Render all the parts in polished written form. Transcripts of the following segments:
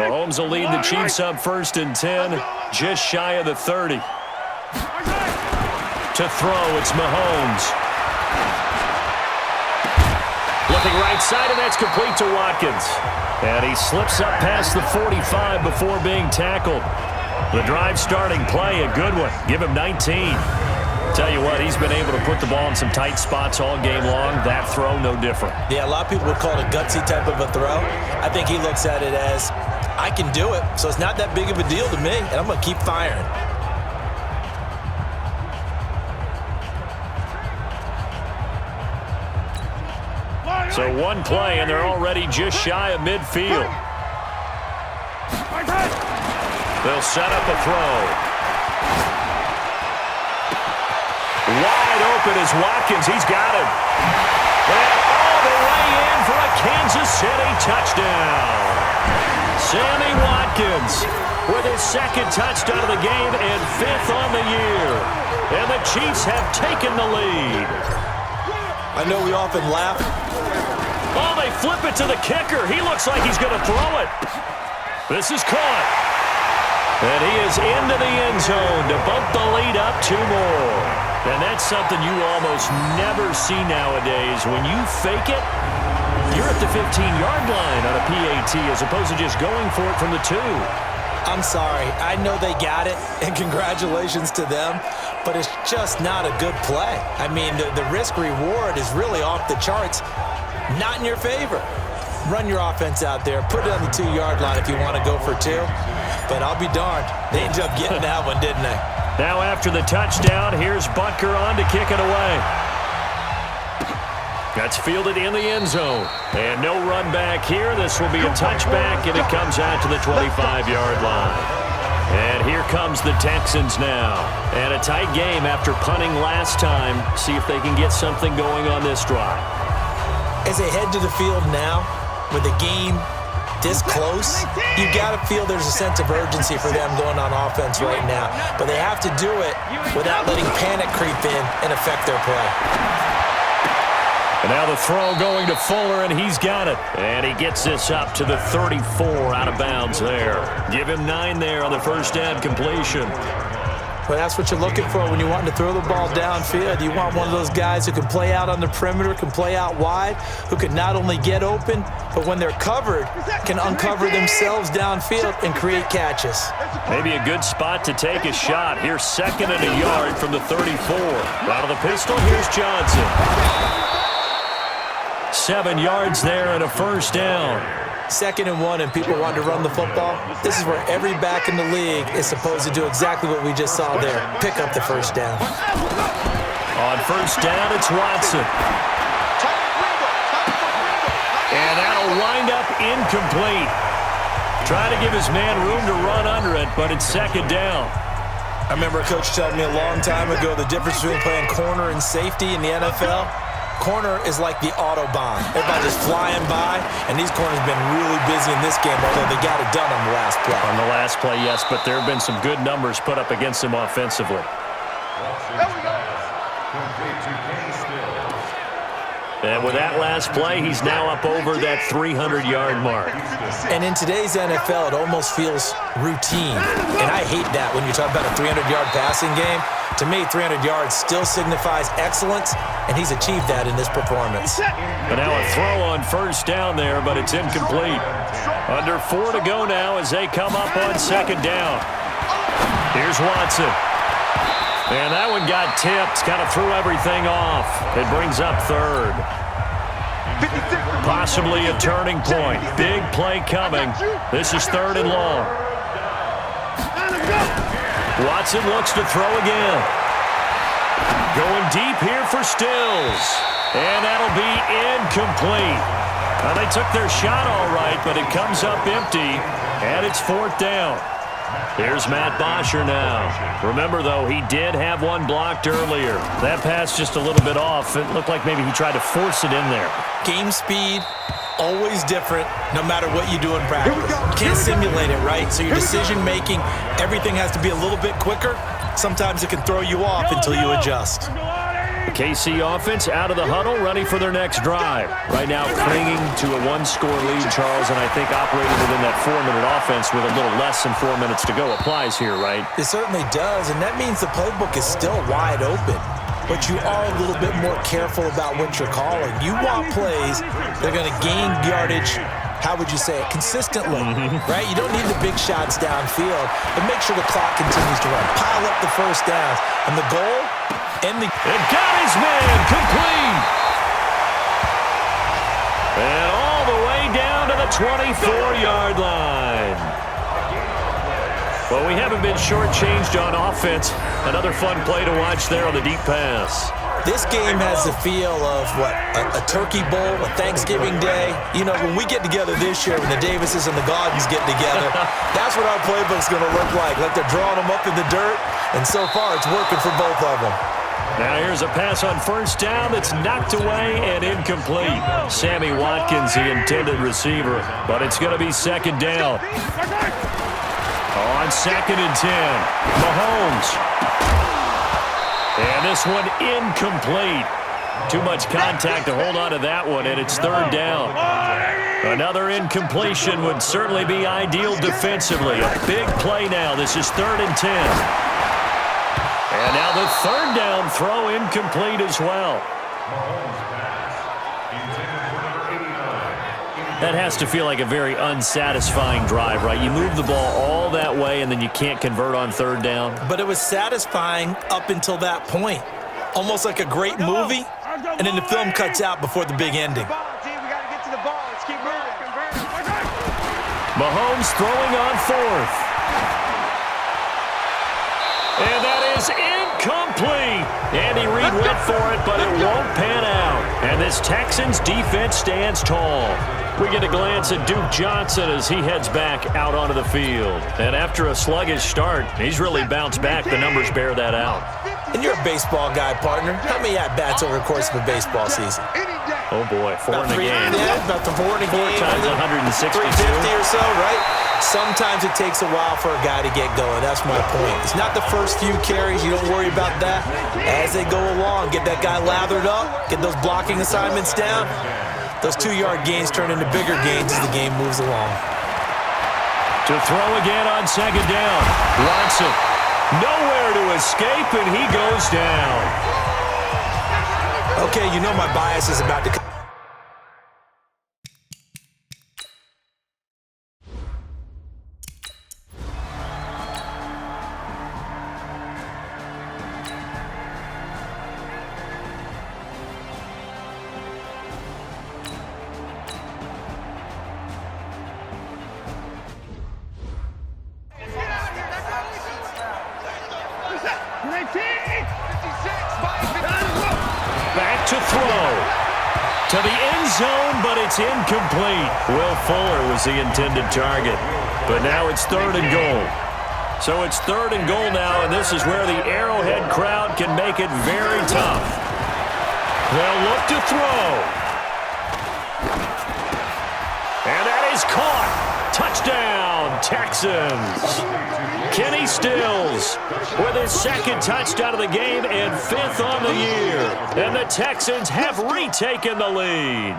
Mahomes will lead the Chiefs up 1st and 10, just shy of the 30. To throw, it's Mahomes. Looking right side, and that's complete to Watkins. And he slips up past the 45 before being tackled. The drive starting play, a good one. Give him 19. Tell you what, he's been able to put the ball in some tight spots all game long. That throw, no different. Yeah, a lot of people would call it a gutsy type of a throw. I think he looks at it as, I can do it, so it's not that big of a deal to me, and I'm going to keep firing. So one play, and they're already just shy of midfield. They'll set up a throw. Wide open is Watkins. He's got it. And all the way in for a Kansas City touchdown. Sammy Watkins with his 2nd touchdown of the game and 5th on the year. And the Chiefs have taken the lead. I know we often laugh. Oh, they flip it to the kicker. He looks like he's going to throw it. This is caught. And he is into the end zone to bump the lead up 2 more. And that's something you almost never see nowadays. When you fake it, you're at the 15-yard line on a PAT as opposed to just going for it from the 2. I'm sorry. I know they got it, and congratulations to them, but it's just not a good play. I mean, the risk-reward is really off the charts. Not in your favor. Run your offense out there. Put it on the 2-yard line if you want to go for 2. But I'll be darned. They ended up getting that one, didn't they? Now after the touchdown, here's Butker on to kick it away. That's fielded in the end zone. And no run back here. This will be a touchback, and it comes out to the 25-yard line. And here comes the Texans now. And a tight game after punting last time. See if they can get something going on this drive. As they head to the field now, with the game this close, you got to feel there's a sense of urgency for them going on offense right now. But they have to do it without letting panic creep in and affect their play. And now the throw going to Fuller, and he's got it. And he gets this up to the 34 out of bounds there. Give him 9 there on the first down completion. Well, that's what you're looking for when you want to throw the ball downfield. You want one of those guys who can play out on the perimeter, can play out wide, who can not only get open, but when they're covered, can uncover themselves downfield and create catches. Maybe a good spot to take a shot. Here's 2nd and a yard from the 34. Out of the pistol, here's Johnson. 7 yards there and a first down. 2nd and 1 and people want to run the football. This is where every back in the league is supposed to do exactly what we just saw there. Pick up the first down. On first down, it's Watson. And that'll wind up incomplete. Trying to give his man room to run under it, but it's 2nd down. I remember a coach telling me a long time ago the difference between playing corner and safety in the NFL. Corner is like the Autobahn. Everybody's flying by, and these corners have been really busy in this game, although they got it done on the last play. On the last play, yes, but there have been some good numbers put up against him offensively. And with that last play, he's now up over that 300-yard mark. And in today's NFL, it almost feels routine. And I hate that when you talk about a 300-yard passing game. To me, 300 yards still signifies excellence, and he's achieved that in this performance. And now a throw on first down there, but it's incomplete. Under 4 to go now as they come up on 2nd down. Here's Watson. And that one got tipped, kind of threw everything off. It brings up 3rd. Possibly a turning point. Big play coming. This is 3rd and long. Watson looks to throw again. Going deep here for Stills. And that'll be incomplete. Now, they took their shot all right, but it comes up empty, and it's 4th down. Here's Matt Bosher now. Remember, though, he did have one blocked earlier. That pass just a little bit off. It looked like maybe he tried to force it in there. Game speed, always different, no matter what you do in practice. You can't simulate it, right? So your decision-making, everything has to be a little bit quicker. Sometimes it can throw you off until you adjust. KC offense out of the huddle, ready for their next drive. Right now clinging to a one-score lead, Charles, and I think operating within that 4-minute offense with a little less than 4 minutes to go applies here, right? It certainly does, and that means the playbook is still wide open. But you are a little bit more careful about what you're calling. You want plays that are going to gain yardage, how would you say it, consistently, right? You don't need the big shots downfield, but make sure the clock continues to run. Pile up the first downs, and the goal, and got his man complete. And all the way down to the 24-yard line. Well, we haven't been shortchanged on offense. Another fun play to watch there on the deep pass. This game has the feel of, what, a turkey bowl, a Thanksgiving day. You know, when we get together this year, when the Davises and the Gaudens get together, that's what our playbook's going to look like they're drawing them up in the dirt, and so far it's working for both of them. Now here's a pass on first down that's knocked away and incomplete. Sammy Watkins, the intended receiver, but it's going to be second down. On 2nd and 10, Mahomes. And this one incomplete. Too much contact to hold on to that one, and it's 3rd down. Another incompletion would certainly be ideal defensively. A big play now. This is 3rd and 10. And now the 3rd down throw incomplete as well. That has to feel like a very unsatisfying drive, right? You move the ball all that way, and then you can't convert on 3rd down. But it was satisfying up until that point. Almost like a great movie, and then the film cuts out before the big ending. Mahomes throwing on 4th. And that is incomplete. Andy Reid went for it, but it won't pan out. And this Texans defense stands tall. We get a glance at Duke Johnson as he heads back out onto the field. And after a sluggish start, he's really bounced back. The numbers bear that out. And you're a baseball guy, partner. How many at-bats over the course of a baseball season? Oh, boy, 4 in a game. Yeah, about the 4 in a game. 4 times 162. 350 or so, right? Sometimes it takes a while for a guy to get going. That's my point. It's not the first few carries. You don't worry about that. As they go along, get that guy lathered up, get those blocking assignments down. Those 2-yard gains turn into bigger gains as the game moves along. To throw again on 2nd down. Watson. Nowhere to escape, and he goes down. Okay, you know my bias is about to come. Back to throw. To the end zone, but it's incomplete. Will Fuller was the intended target. But now it's 3rd and goal. So it's 3rd and goal now, and this is where the Arrowhead crowd can make it very tough. They'll look to throw. And that is caught. Touchdown, Texans. Kenny Stills with his 2nd touchdown of the game and 5th on the year. And the Texans have retaken the lead.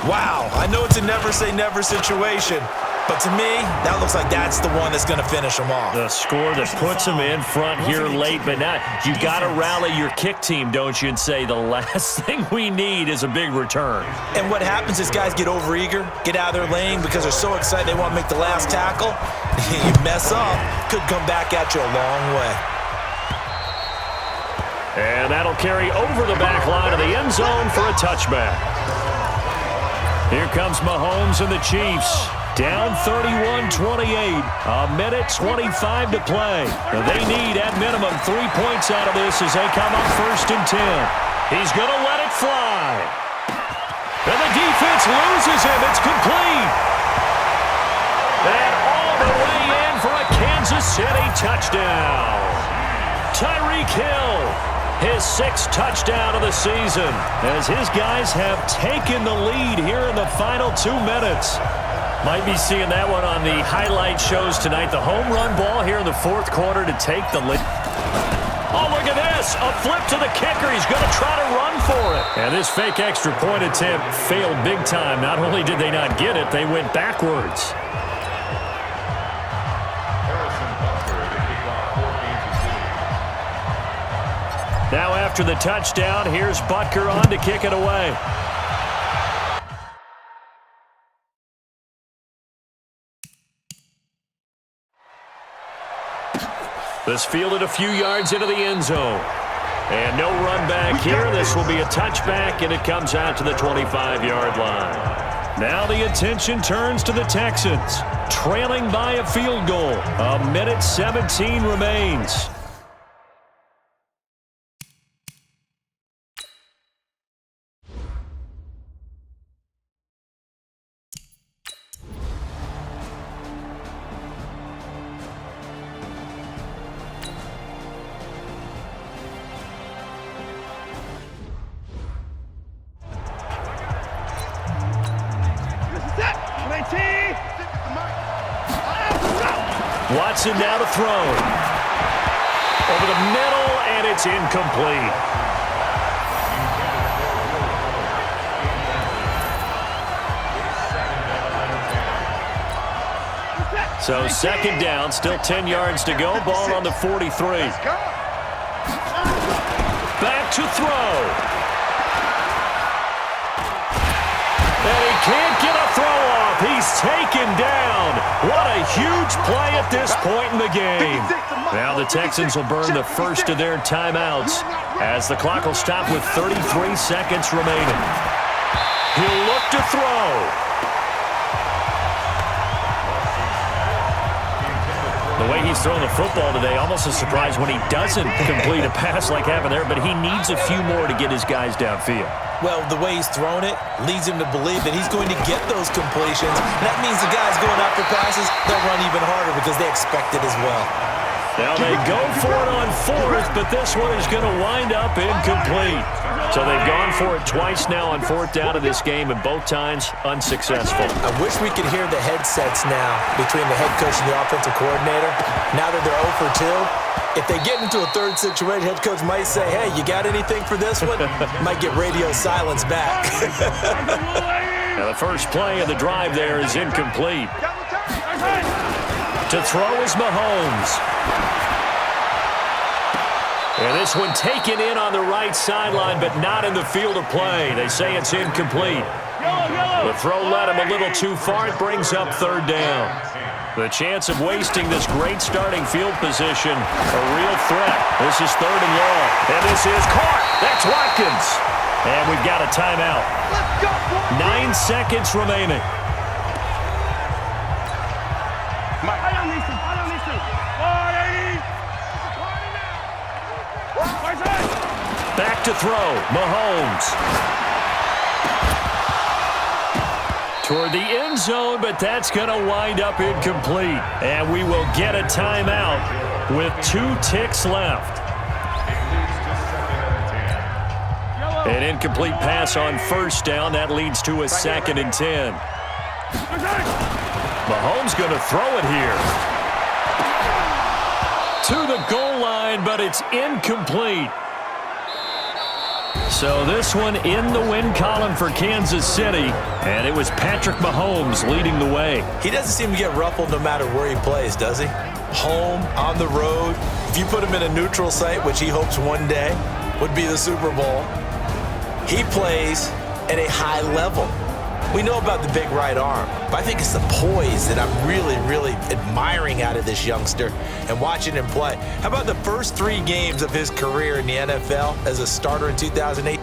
Wow, I know it's a never-say-never situation, but to me, that looks like that's the one that's going to finish them off. The score that puts them in front here late, but now you got to rally your kick team, don't you, and say the last thing we need is a big return. And what happens is guys get overeager, get out of their lane because they're so excited they want to make the last tackle. You mess up, could come back at you a long way. And that'll carry over the back line of the end zone for a touchback. Here comes Mahomes and the Chiefs. Down 31-28. A minute 25 to play. They need, at minimum, 3 points out of this as they come up 1st and 10. He's going to let it fly. And the defense loses him. It's complete. And all the way in for a Kansas City touchdown. Tyreek Hill, his 6th touchdown of the season, as his guys have taken the lead here in the final 2 minutes. Might be seeing that one on the highlight shows tonight. The home run ball here in the 4th quarter to take the lead. Oh, look at this. this. A flip to the kicker. He's going to try to run for it. And this fake extra point attempt failed big time. Not only did they not get it, they went backwards. Now after the touchdown, here's Butker on to kick it away. This fielded a few yards into the end zone. And no run back here. This will be a touchback, and it comes out to the 25-yard line. Now the attention turns to the Texans, trailing by a field goal. 1:17 remains. Watson now to throw. Over the middle, and it's incomplete. So second down, still 10 yards to go. Ball on the 43. Back to throw. And he can't get a throw off. He's taken down. What a huge play at this point in the game. Now the Texans will burn the first of their timeouts as the clock will stop with 33 seconds remaining. He'll look to throw. The way he's throwing the football today, almost a surprise when he doesn't complete a pass like happened there, but he needs a few more to get his guys downfield. Well, the way he's thrown it leads him to believe that he's going to get those completions. That means the guys going after passes, they'll run even harder because they expect it as well. Now they go for it on fourth, but this one is going to wind up incomplete. So they've gone for it twice now on fourth down of this game, and both times unsuccessful. I wish we could hear the headsets now between the head coach and the offensive coordinator. Now that they're 0 for 2, if they get into a third situation, head coach might say, hey, you got anything for this one? Might get radio silence back. Now the first play of the drive there is incomplete. To throw is Mahomes. And this one taken in on the right sideline, but not in the field of play. They say it's incomplete. The throw led him a little too far. It brings up third down. The chance of wasting this great starting field position, a real threat. This is third and long. And this is caught. That's Watkins. And we've got a timeout. 9 seconds remaining. Back to throw, Mahomes. Toward the end zone, but that's going to wind up incomplete. And we will get a timeout with 2 ticks left. An incomplete pass on first down. That leads to a 2nd and 10. Mahomes going to throw it here. To the goal line, but it's incomplete. So this one in the win column for Kansas City, and it was Patrick Mahomes leading the way. He doesn't seem to get ruffled no matter where he plays, does he? Home, on the road. If you put him in a neutral site, which he hopes one day would be the Super Bowl, he plays at a high level. We know about the big right arm, but I think it's the poise that I'm really, really admiring out of this youngster and watching him play. How about the first 3 games of his career in the NFL as a starter in 2008?